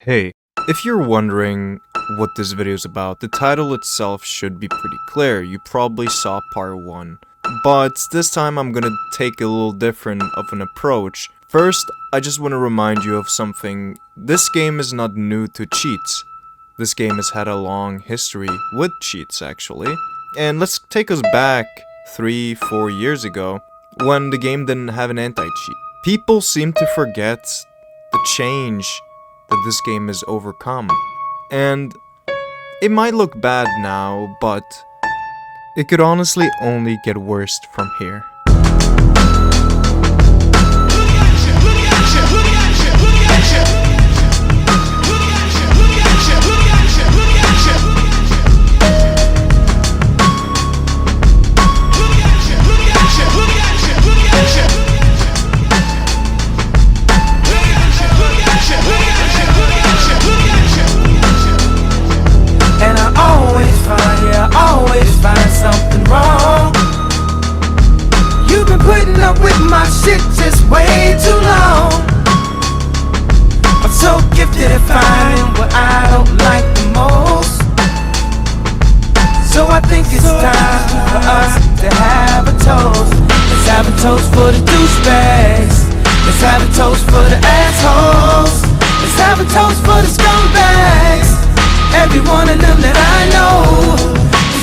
Hey, if you're wondering what this video is about, the title itself should be pretty clear. You probably saw part 1. But this time I'm gonna take a little different of an approach. First, I just want to remind you of something. This game is not new to cheats. This game has had a long history with cheats, actually. And let's take us back 3-4 years ago, when the game didn't have an anti-cheat. People seem to forget the change that this game has overcome. And it might look bad now, but it could honestly only get worse from here. Something wrong. You've been putting up with my shit just way too long. I'm so gifted at finding what I don't like the most. So I think it's time for us to have a toast. Let's have a toast for the douchebags. Let's have a toast for the assholes. Let's have a toast for the scumbags. Every one of them that I know.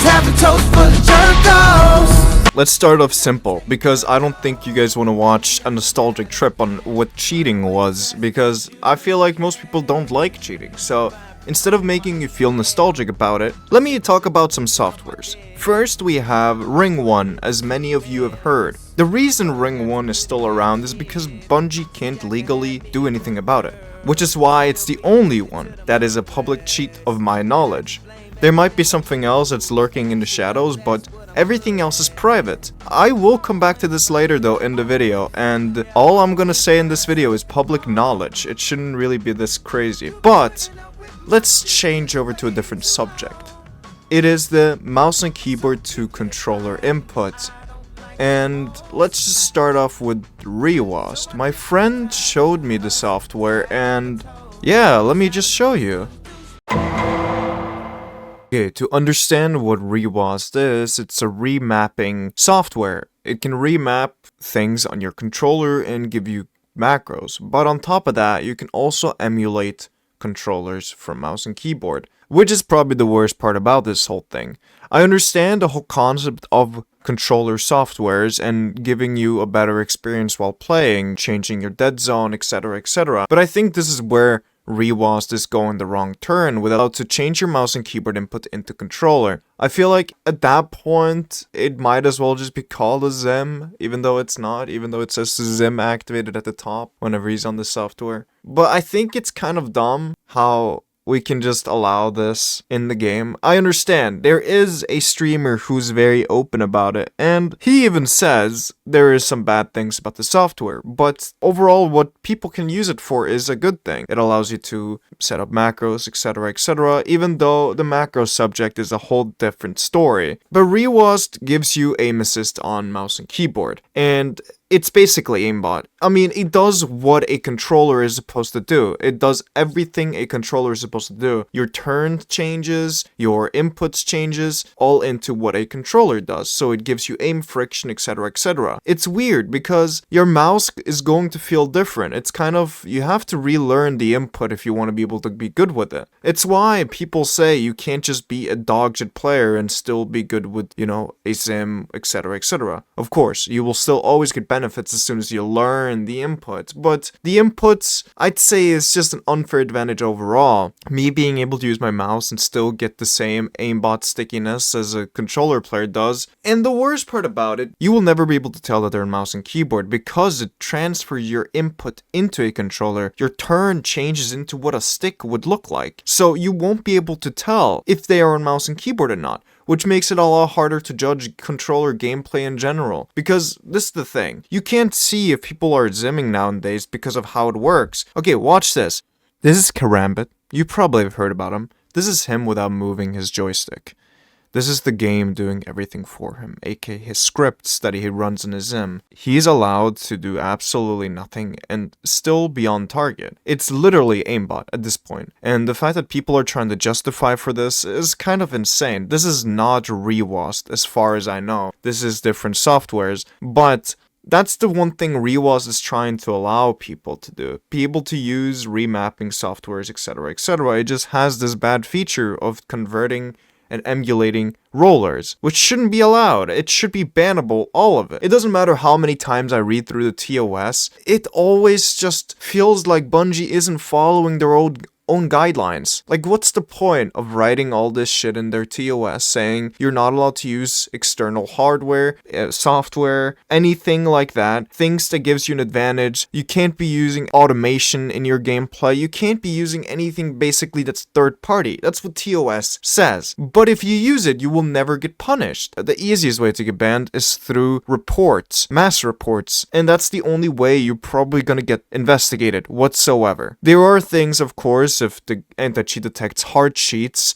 Have a toast for the jerkos. Let's start off simple, because I don't think you guys want to watch a nostalgic trip on what cheating was, because I feel like most people don't like cheating. So instead of making you feel nostalgic about it, let me talk about some softwares. First, we have Ring 1, as many of you have heard. The reason Ring 1 is still around is because Bungie can't legally do anything about it, which is why it's the only one that is a public cheat of my knowledge. There might be something else that's lurking in the shadows, but everything else is private. I will come back to this later though in the video, and all I'm gonna say in this video is public knowledge. It shouldn't really be this crazy. But let's change over to a different subject. It is the mouse and keyboard to controller input. And let's just start off with Rewast. My friend showed me the software, and yeah, let me just show you. Okay, to understand what Rewast is, it's a remapping software. It can remap things on your controller and give you macros. But on top of that, you can also emulate controllers from mouse and keyboard, which is probably the worst part about this whole thing. I understand the whole concept of controller softwares and giving you a better experience while playing, changing your dead zone, etc, etc. But I think this is where Rewast is going the wrong turn without to change your mouse and keyboard input into controller. I feel like at that point, it might as well just be called a zim, even though it's not, even though it says zim activated at the top whenever he's on the software. But I think it's kind of dumb how we can just allow this in the game. I understand, there is a streamer who's very open about it, and he even says there is some bad things about the software, but overall what people can use it for is a good thing. It allows you to set up macros, etc, etc, even though the macro subject is a whole different story. But Rewast gives you aim assist on mouse and keyboard, and it's basically aimbot. I mean, it does what a controller is supposed to do. It does everything a controller is supposed to do. Your turn changes, your inputs changes, all into what a controller does. So it gives you aim friction, etc, etc. It's weird because your mouse is going to feel different. It's kind of, you have to relearn the input if you want to be able to be good with it. It's why people say you can't just be a dogshit player and still be good with, you know, a zim, etc, etc. Of course, you will still always get benefits as soon as you learn the inputs, but the inputs, I'd say, is just an unfair advantage overall. Me being able to use my mouse and still get the same aimbot stickiness as a controller player does, and the worst part about it, you will never be able to tell that they're in mouse and keyboard because it transfers your input into a controller. Your turn changes into what a stick would look like, so you won't be able to tell if they are on mouse and keyboard or not, which makes it a lot harder to judge controller gameplay in general. Because this is the thing, you can't see if people are zimming nowadays because of how it works. Okay, watch this. This is Karambit. You probably have heard about him. This is him without moving his joystick. This is the game doing everything for him, aka his scripts that he runs in his zim. He's allowed to do absolutely nothing and still be on target. It's literally aimbot at this point. And the fact that people are trying to justify for this is kind of insane. This is not ReWASD as far as I know. This is different softwares, but that's the one thing ReWASD is trying to allow people to do. Be able to use remapping softwares, etc., etc. It just has this bad feature of converting and emulating rollers, which shouldn't be allowed. It should be bannable, all of it. It doesn't matter how many times I read through the TOS, it always just feels like Bungie isn't following their own guidelines. Like, what's the point of writing all this shit in their TOS saying you're not allowed to use external hardware, software, anything like that, things that gives you an advantage. You can't be using automation in your gameplay. You can't be using anything basically that's third party. That's what TOS says. But if you use it, you will never get punished. The easiest way to get banned is through reports, mass reports, and that's the only way you're probably gonna get investigated whatsoever. There are things, of course, if the anti-cheat detects hard cheats,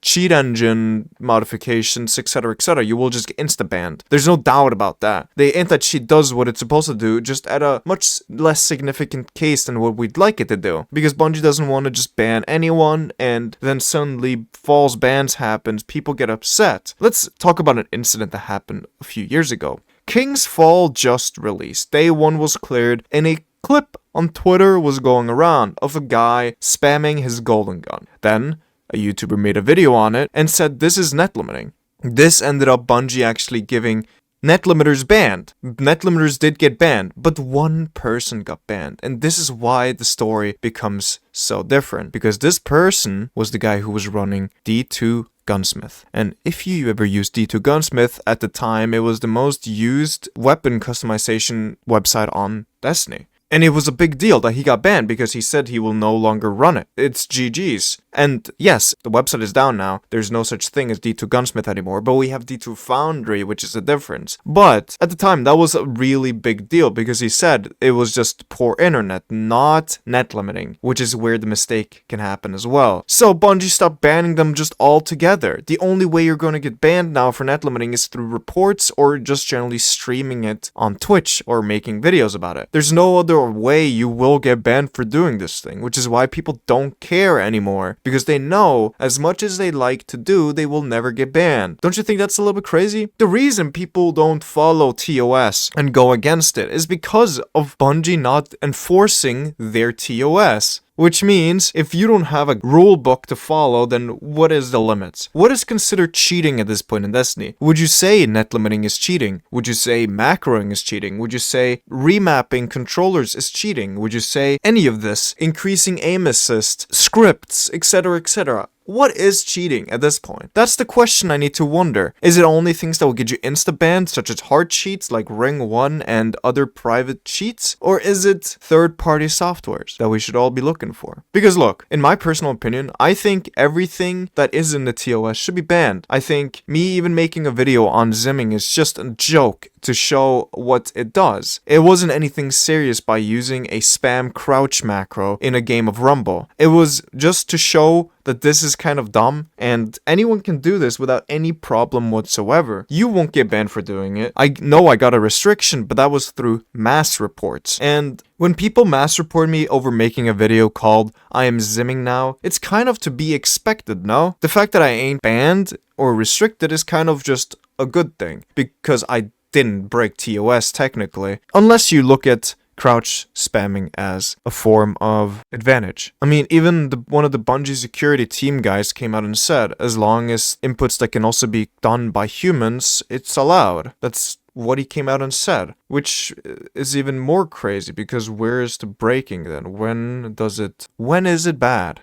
cheat engine modifications, etc., you will just get insta-banned. There's no doubt about that. The anti-cheat does what it's supposed to do, just at a much less significant case than what we'd like it to do. Because Bungie doesn't want to just ban anyone, and then suddenly false bans happen, people get upset. Let's talk about an incident that happened a few years ago. King's Fall just released. Day 1 was cleared, and a clip on Twitter was going around of a guy spamming his golden gun. Then, a YouTuber made a video on it and said this is net limiting. This ended up Bungie actually giving net limiters banned. Net limiters did get banned, but one person got banned. And this is why the story becomes so different. Because this person was the guy who was running D2 Gunsmith. And if you ever used D2 Gunsmith, at the time it was the most used weapon customization website on Destiny. And it was a big deal that he got banned because he said he will no longer run it. It's GG's. And yes, the website is down now. There's no such thing as D2 Gunsmith anymore, but we have D2 Foundry, which is a difference. But at the time, that was a really big deal because he said it was just poor internet, not net limiting, which is where the mistake can happen as well. So Bungie stopped banning them just altogether. The only way you're going to get banned now for net limiting is through reports or just generally streaming it on Twitch or making videos about it. There's no other way you will get banned for doing this thing, which is why people don't care anymore. Because they know, as much as they like to do, they will never get banned. Don't you think that's a little bit crazy? The reason people don't follow TOS and go against it is because of Bungie not enforcing their TOS. Which means, if you don't have a rule book to follow, then what is the limits? What is considered cheating at this point in Destiny? Would you say net limiting is cheating? Would you say macroing is cheating? Would you say remapping controllers is cheating? Would you say any of this? Increasing aim assist, scripts, etc., etc.? What is cheating at this point? That's the question I need to wonder. Is it only things that will get you insta-banned, such as hard cheats like Ring 1 and other private cheats? Or is it third-party softwares that we should all be looking for? Because look, in my personal opinion, I think everything that is in the TOS should be banned. I think me even making a video on zimming is just a joke to show what it does. It wasn't anything serious by using a spam crouch macro in a game of Rumble. It was just to show that this is kind of dumb, and anyone can do this without any problem whatsoever. You won't get banned for doing it. I know I got a restriction, but that was through mass reports. And when people mass report me over making a video called I am zimming now, it's kind of to be expected, no? The fact that I ain't banned or restricted is kind of just a good thing, because I didn't break TOS technically. Unless you look at crouch spamming as a form of advantage. I mean, even one of the Bungie security team guys came out and said, as long as inputs that can also be done by humans, it's allowed. That's what he came out and said, which is even more crazy, because where is the breaking then? When is it bad?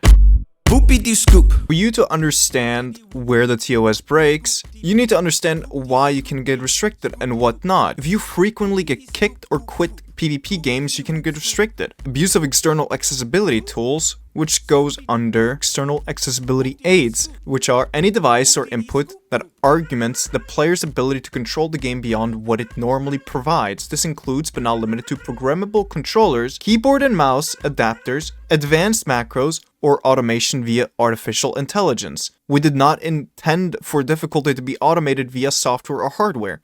Whoopie-doo-scoop. For you to understand where the TOS breaks, you need to understand why you can get restricted and what not. If you frequently get kicked or quit PvP games, you can get restricted. Abuse of external accessibility tools, which goes under external accessibility aids, which are any device or input that arguments the player's ability to control the game beyond what it normally provides. This includes, but not limited to, programmable controllers, keyboard and mouse adapters, advanced macros, or automation via artificial intelligence. We did not intend for difficulty to be automated via software or hardware.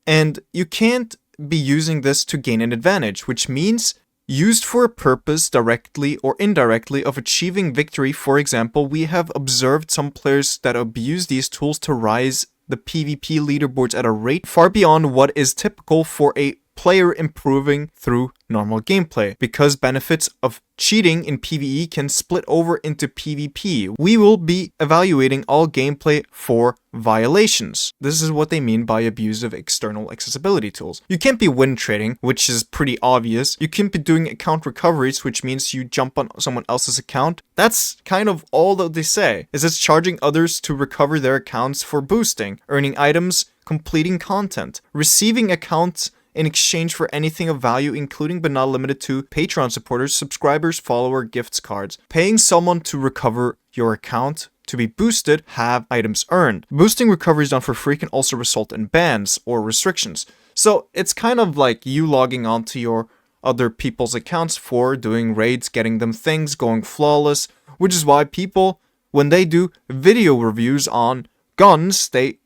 And you can't be using this to gain an advantage, which means used for a purpose directly or indirectly of achieving victory. For example, we have observed some players that abuse these tools to rise the PvP leaderboards at a rate far beyond what is typical for a player improving through normal gameplay, because benefits of cheating in PvE can split over into PvP. We will be evaluating all gameplay for violations. This is what they mean by abusive external accessibility tools. You can't be win trading, which is pretty obvious. You can't be doing account recoveries, which means you jump on someone else's account. That's kind of all that they say, is it's charging others to recover their accounts for boosting, earning items, completing content, receiving accounts in exchange for anything of value, including but not limited to Patreon supporters, subscribers, follower, gifts, cards. Paying someone to recover your account to be boosted, have items earned. Boosting recoveries done for free can also result in bans or restrictions. So it's kind of like you logging onto your other people's accounts for doing raids, getting them things, going flawless, which is why people, when they do video reviews on guns, they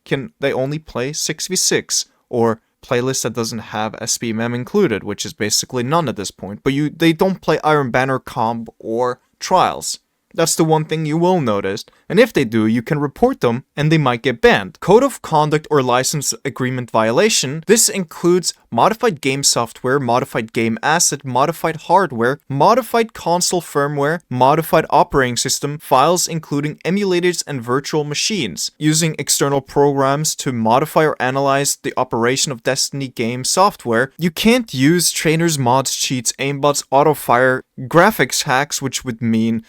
only play 6v6 or playlist that doesn't have SPMM included, which is basically none at this point. But they don't play Iron Banner, Comb, or Trials. That's the one thing you will notice, and if they do, you can report them and they might get banned. Code of conduct or license agreement violation. This includes modified game software, modified game asset, modified hardware, modified console firmware, modified operating system, files including emulators and virtual machines, using external programs to modify or analyze the operation of Destiny game software. You can't use trainers, mods, cheats, aimbots, autofire, graphics hacks, which would mean,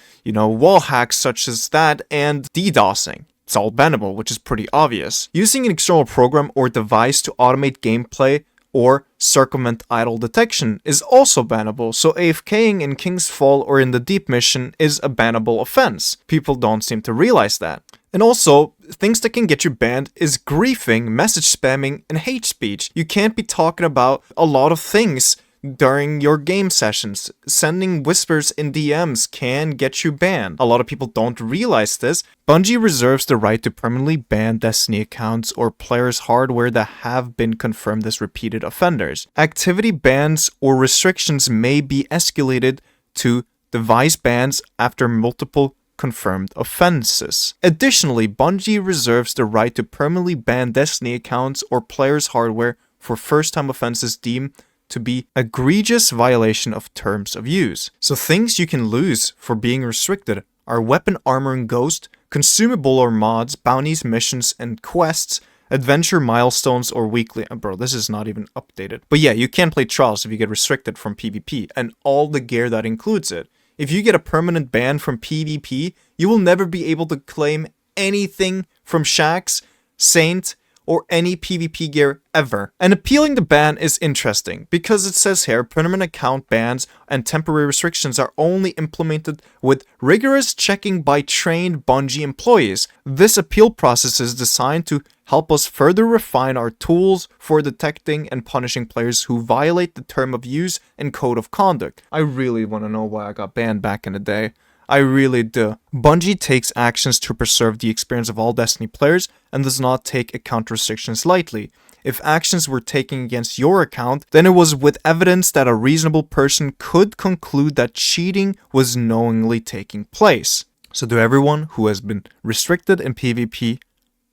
wall hacks such as that, and DDoSing. It's all bannable, which is pretty obvious. Using an external program or device to automate gameplay or circumvent idle detection is also bannable, so AFKing in King's Fall or in the Deep mission is a bannable offense. People don't seem to realize that. And also, things that can get you banned is griefing, message spamming, and hate speech. You can't be talking about a lot of things during your game sessions. Sending whispers in DMs can get you banned. A lot of people don't realize this. Bungie reserves the right to permanently ban Destiny accounts or players' hardware that have been confirmed as repeated offenders. Activity bans or restrictions may be escalated to device bans after multiple confirmed offenses. Additionally, Bungie reserves the right to permanently ban Destiny accounts or players' hardware for first-time offenses deemed to be egregious violation of terms of use. So things you can lose for being restricted are weapon, armor, and ghost, consumable or mods, bounties, missions, and quests, adventure milestones, or weekly. Bro, this is not even updated. But yeah, you can't play Trials if you get restricted from PvP, and all the gear that includes it. If you get a permanent ban from PvP, you will never be able to claim anything from Shaxx, Saint, or any PvP gear ever. And appealing the ban is interesting, because it says here, permanent account bans and temporary restrictions are only implemented with rigorous checking by trained Bungie employees. This appeal process is designed to help us further refine our tools for detecting and punishing players who violate the term of use and code of conduct. I really want to know why I got banned back in the day. I really do. Bungie takes actions to preserve the experience of all Destiny players and does not take account restrictions lightly. If actions were taken against your account, then it was with evidence that a reasonable person could conclude that cheating was knowingly taking place. So to everyone who has been restricted in PvP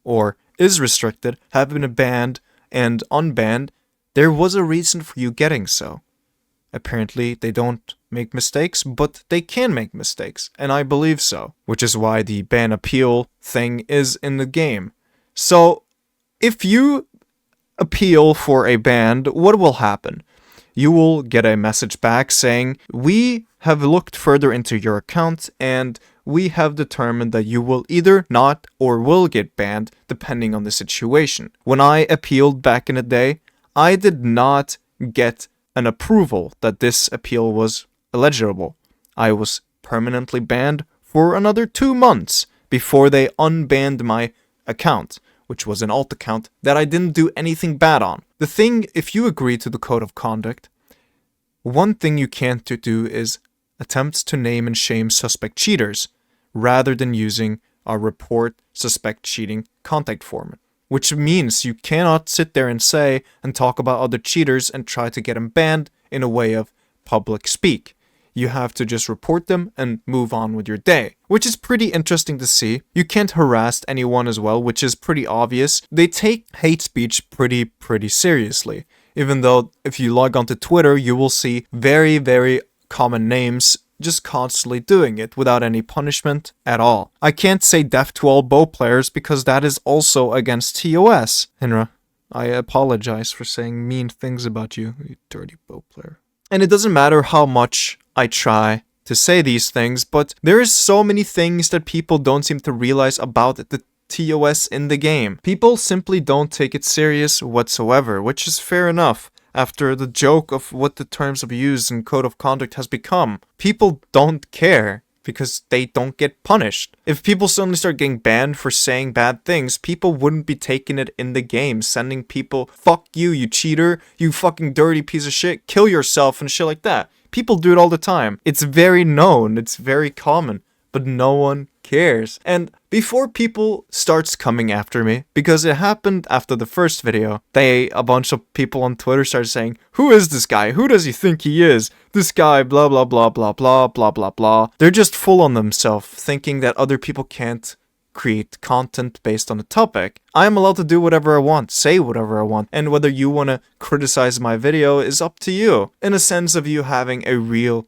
or is restricted, have been banned and unbanned, there was a reason for you getting so. Apparently, they don't make mistakes, but they can make mistakes, and I believe so, which is why the ban appeal thing is in the game. So, if you appeal for a ban, what will happen? You will get a message back saying, we have looked further into your account, and we have determined that you will either not or will get banned, depending on the situation. When I appealed back in the day, I did not get an approval that this appeal was illegible. I was permanently banned for another 2 months before they unbanned my account, which was an alt account that I didn't do anything bad on. The thing, if you agree to the code of conduct, one thing you can't do is attempt to name and shame suspect cheaters rather than using our report suspect cheating contact format, which means you cannot sit there and say and talk about other cheaters and try to get them banned in a way of public speak. You have to just report them and move on with your day, which is pretty interesting to see. You can't harass anyone as well, which is pretty obvious. They take hate speech pretty seriously, even though if you log onto Twitter, you will see very common names just constantly doing it without any punishment at all. I can't say death to all bow players because that is also against TOS. Hinra, I apologize for saying mean things about you, you dirty bow player. And it doesn't matter how much I try to say these things, but there is so many things that people don't seem to realize about the TOS in the game. People simply don't take it serious whatsoever, which is fair enough after the joke of what the terms of use and code of conduct has become. People don't care because they don't get punished. If people suddenly start getting banned for saying bad things, people wouldn't be taking it in the game, sending people, fuck you, you cheater, you fucking dirty piece of shit, kill yourself and shit like that. People do it all the time. It's very known, it's very common, but no one cares. And before people starts coming after me, because it happened after the first video, a bunch of people on Twitter started saying, who is this guy? Who does he think he is? This guy, blah, blah, blah, blah, blah, blah, blah, blah. They're just full on themselves, thinking that other people can't create content based on the topic. I am allowed to do whatever I want, say whatever I want, and whether you want to criticize my video is up to you, in a sense of you having a real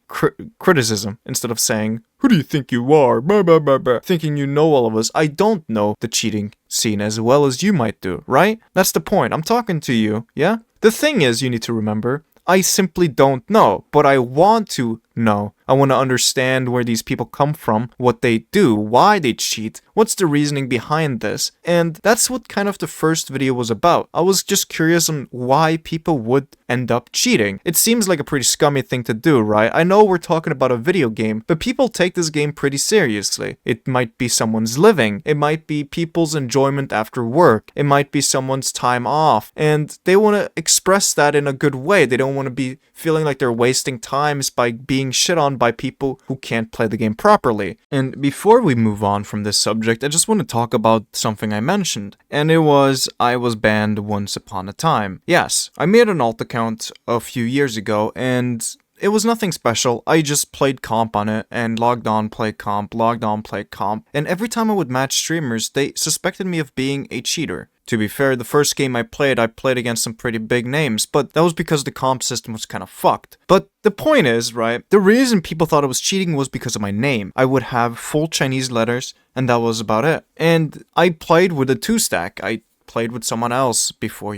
criticism, instead of saying, who do you think you are, blah, blah, blah, blah, thinking you know all of us. I don't know the cheating scene as well as you might do, right? That's the point. I'm talking to you, yeah? The thing is, you need to remember, I simply don't know, but I want to know. I want to understand where these people come from, what they do, why they cheat, what's the reasoning behind this, and that's what kind of the first video was about. I was just curious on why people would end up cheating. It seems like a pretty scummy thing to do, right? I know we're talking about a video game, but people take this game pretty seriously. It might be someone's living, it might be people's enjoyment after work, it might be someone's time off, and they want to express that in a good way. They don't want to be feeling like they're wasting times by being shit on by people who can't play the game properly. And before we move on from this subject, I just want to talk about something I mentioned, and it was I was banned once upon a time. Yes, I made an alt account a few years ago, and it was nothing special. I just played comp on it and logged on, played comp, logged on, played comp, and every time I would match streamers, they suspected me of being a cheater. To be fair, the first game I played against some pretty big names, but that was because the comp system was kind of fucked. But the point is, right, the reason people thought I was cheating was because of my name. I would have full Chinese letters, and that was about it. And I played with a 2-stack. I played with someone else before,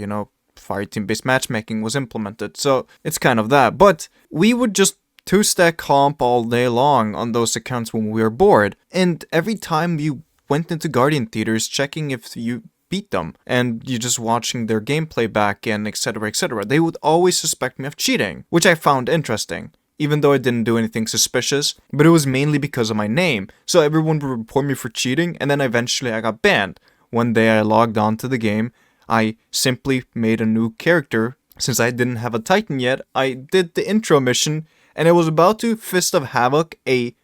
fireteam-based matchmaking was implemented, so it's kind of that. But we would just 2-stack comp all day long on those accounts when we were bored, and every time you went into Guardian Theaters checking if you beat them, and you're just watching their gameplay back and etc., they would always suspect me of cheating, which I found interesting, even though I didn't do anything suspicious, but it was mainly because of my name, so everyone would report me for cheating, and then eventually I got banned. One day I logged on to the game, I simply made a new character. Since I didn't have a Titan yet, I did the intro mission, and I was about to Fist of Havoc a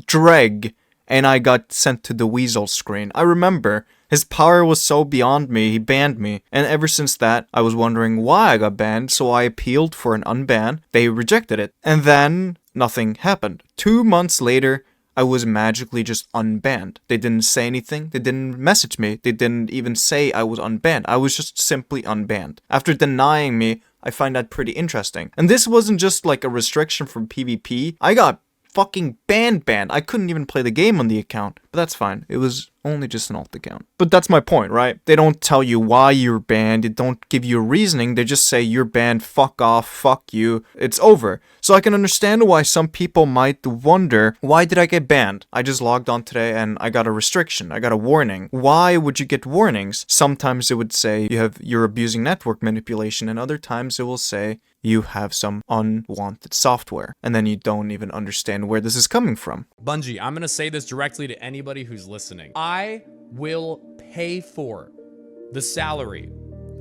Dreg, and I got sent to the Weasel screen. I remember, his power was so beyond me, he banned me, and ever since that, I was wondering why I got banned, so I appealed for an unban. They rejected it, and then nothing happened. 2 months later, I was magically just unbanned. They didn't say anything, they didn't message me, they didn't even say I was unbanned. I was just simply unbanned. After denying me, I find that pretty interesting. And this wasn't just like a restriction from PvP, I got fucking banned. I couldn't even play the game on the account, but that's fine. It was only just an alt account. But that's my point, right? They don't tell you why you're banned, they don't give you a reasoning, they just say you're banned, fuck off, fuck you, it's over. So I can understand why some people might wonder, why did I get banned? I just logged on today and I got a restriction, I got a warning. Why would you get warnings? Sometimes it would say you're abusing network manipulation, and other times it will say you have some unwanted software, and then you don't even understand where this is coming from. Bungie, I'm gonna say this directly to anybody who's listening. I will pay for the salary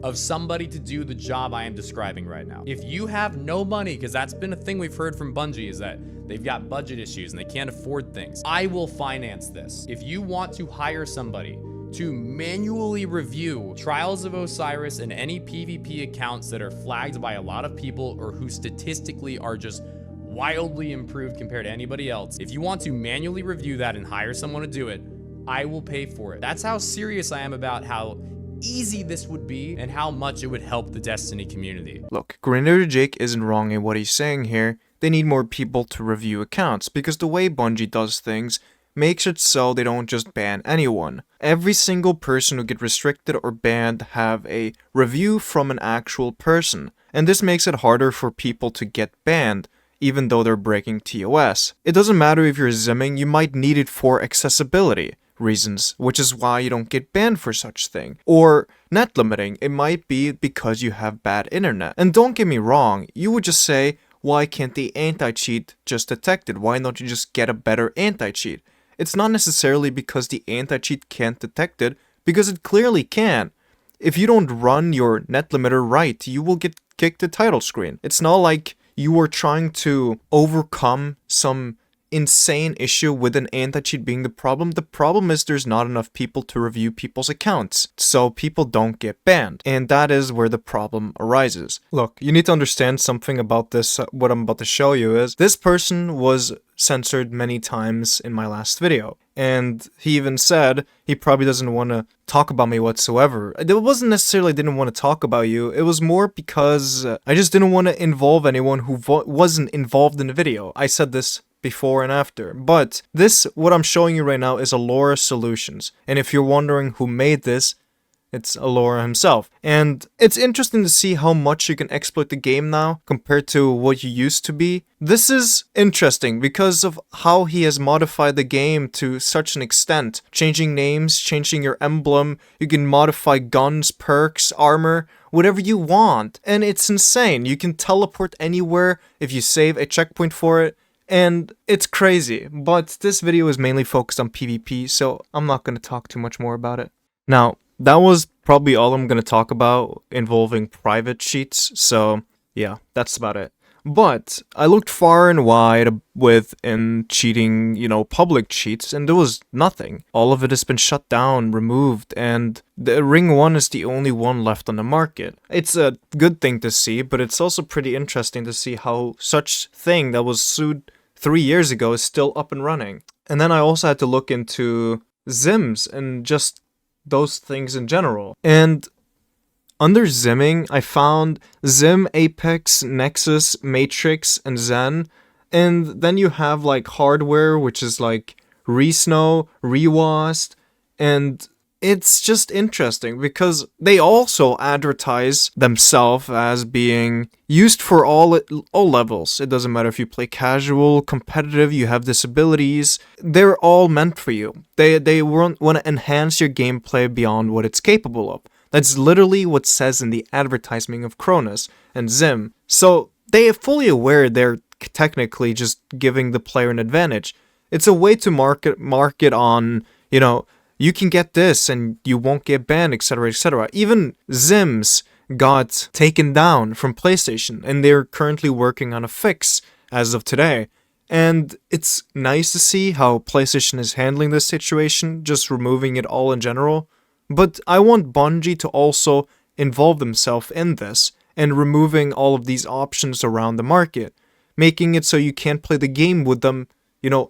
of somebody to do the job I am describing right now. If you have no money, because that's been a thing we've heard from Bungie, is that they've got budget issues and they can't afford things, I will finance this. If you want to hire somebody to manually review Trials of Osiris and any PvP accounts that are flagged by a lot of people or who statistically are just wildly improved compared to anybody else, if you want to manually review that and hire someone to do it, I will pay for it. That's how serious I am about how easy this would be and how much it would help the Destiny community. Look, Grenadier Jake isn't wrong in what he's saying here. They need more people to review accounts, because the way Bungie does things makes it so they don't just ban anyone. Every single person who gets restricted or banned have a review from an actual person, and this makes it harder for people to get banned, even though they're breaking TOS. It doesn't matter if you're zimming, you might need it for accessibility reasons, which is why you don't get banned for such thing. Or net limiting, it might be because you have bad internet. And don't get me wrong, you would just say, why can't the anti-cheat just detect it? Why don't you just get a better anti-cheat? It's not necessarily because the anti-cheat can't detect it, because it clearly can. If you don't run your net limiter right, you will get kicked the title screen. It's not like you are trying to overcome some insane issue with an anti-cheat being the problem. The problem is there's not enough people to review people's accounts, so people don't get banned, and that is where the problem arises. Look, you need to understand something about this. What I'm about to show you is this person was censored many times in my last video, and he even said he probably doesn't want to talk about me whatsoever. It wasn't necessarily I didn't want to talk about you, it was more because I just didn't want to involve anyone who wasn't involved in the video. I said this before and after. But this, what I'm showing you right now, is Alora Solutions. And if you're wondering who made this, it's Alora himself. And it's interesting to see how much you can exploit the game now compared to what you used to be. This is interesting because of how he has modified the game to such an extent. Changing names, changing your emblem, you can modify guns, perks, armor, whatever you want. And it's insane. You can teleport anywhere if you save a checkpoint for it. And it's crazy, but this video is mainly focused on PvP, so I'm not going to talk too much more about it. Now, that was probably all I'm going to talk about involving private cheats, so yeah, that's about it. But I looked far and wide within cheating, public cheats, and there was nothing. All of it has been shut down, removed, and the Ring 1 is the only one left on the market. It's a good thing to see, but it's also pretty interesting to see how such thing that was sued 3 years ago is still up and running. And then I also had to look into zims and just those things in general. And under zimming, I found Zim, Apex, Nexus, Matrix, and Zen. And then you have like hardware, which is like Resnow, Rewast, and it's just interesting because they also advertise themselves as being used for all levels. It doesn't matter if you play casual, competitive, you have disabilities. They're all meant for you. They want to enhance your gameplay beyond what it's capable of. That's literally what it says in the advertisement of Cronus and Zim. So they are fully aware they're technically just giving the player an advantage. It's a way to market on, you can get this and you won't get banned, etc., etc. Even Zims got taken down from PlayStation, and they're currently working on a fix as of today. And it's nice to see how PlayStation is handling this situation, just removing it all in general. But I want Bungie to also involve themselves in this and removing all of these options around the market, making it so you can't play the game with them,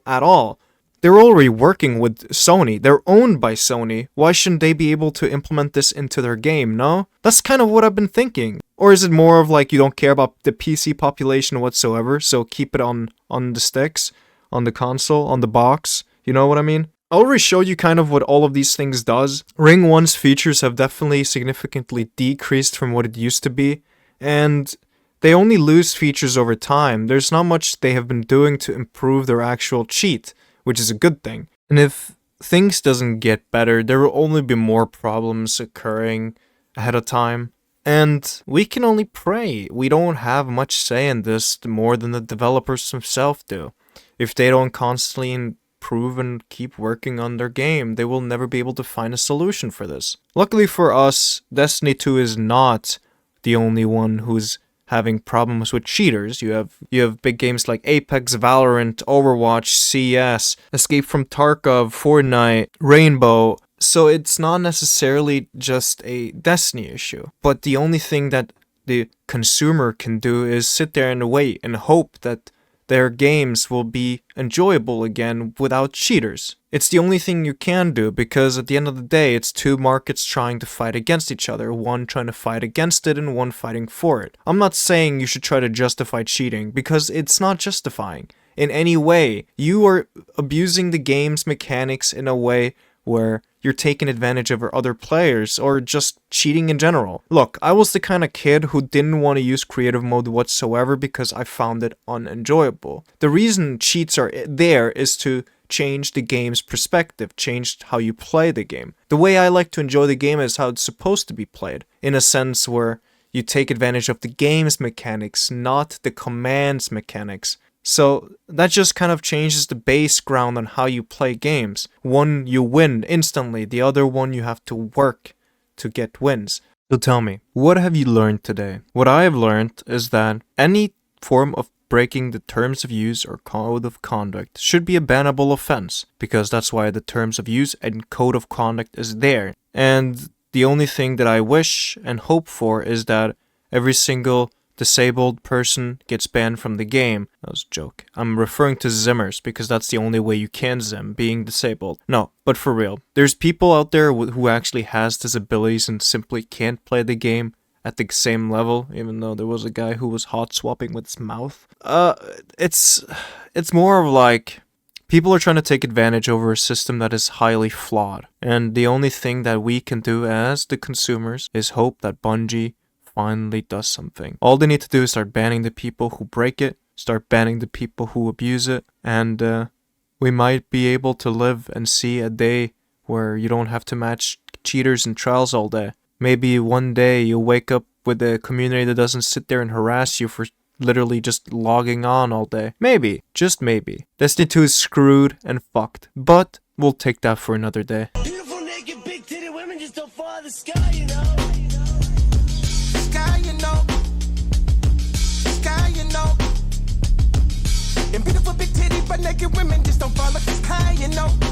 at all. They're already working with Sony. They're owned by Sony. Why shouldn't they be able to implement this into their game, no? That's kind of what I've been thinking. Or is it more of like you don't care about the PC population whatsoever, so keep it on the sticks, on the console, on the box? You know what I mean? I already showed you kind of what all of these things does. Ring 1's features have definitely significantly decreased from what it used to be, and they only lose features over time. There's not much they have been doing to improve their actual cheat, which is a good thing. And if things doesn't get better, there will only be more problems occurring ahead of time. And we can only pray. We don't have much say in this more than the developers themselves do. If they don't constantly improve and keep working on their game, they will never be able to find a solution for this. Luckily for us, Destiny 2 is not the only one who's having problems with cheaters. You have big games like Apex, Valorant, Overwatch, CS, Escape from Tarkov, Fortnite, Rainbow. So it's not necessarily just a Destiny issue. But the only thing that the consumer can do is sit there and wait and hope that their games will be enjoyable again without cheaters. It's the only thing you can do, because at the end of the day, it's two markets trying to fight against each other, one trying to fight against it and one fighting for it. I'm not saying you should try to justify cheating, because it's not justifying in any way. You are abusing the game's mechanics in a way where you're taking advantage of other players or just cheating in general. Look, I was the kind of kid who didn't want to use creative mode whatsoever because I found it unenjoyable. The reason cheats are there is to change the game's perspective, change how you play the game. The way I like to enjoy the game is how it's supposed to be played, in a sense where you take advantage of the game's mechanics, not the command's mechanics. So that just kind of changes the base ground on how you play games. One you win instantly, the other one you have to work to get wins. So tell me, what have you learned today? What I have learned is that any form of breaking the terms of use or code of conduct should be a bannable offense, because that's why the terms of use and code of conduct is there. And the only thing that I wish and hope for is that every single disabled person gets banned from the game. That was a joke. I'm referring to zimmers because that's the only way you can zim, being disabled. No, but for real. There's people out there who actually has disabilities and simply can't play the game at the same level, even though there was a guy who was hot swapping with his mouth. It's more of like people are trying to take advantage over a system that is highly flawed. And the only thing that we can do as the consumers is hope that Bungie finally does something. All they need to do is start banning the people who break it, start banning the people who abuse it, and we might be able to live and see a day where you don't have to match cheaters and trials all day. Maybe one day you'll wake up with a community that doesn't sit there and harass you for literally just logging on all day. Maybe, just maybe. Destiny 2 is screwed and fucked, but we'll take that for another day. Beautiful naked big titty women just don't fall out of the sky, you know. Sky, you know. Sky, you know. And beautiful big titty but naked women just don't fall out the sky, you know.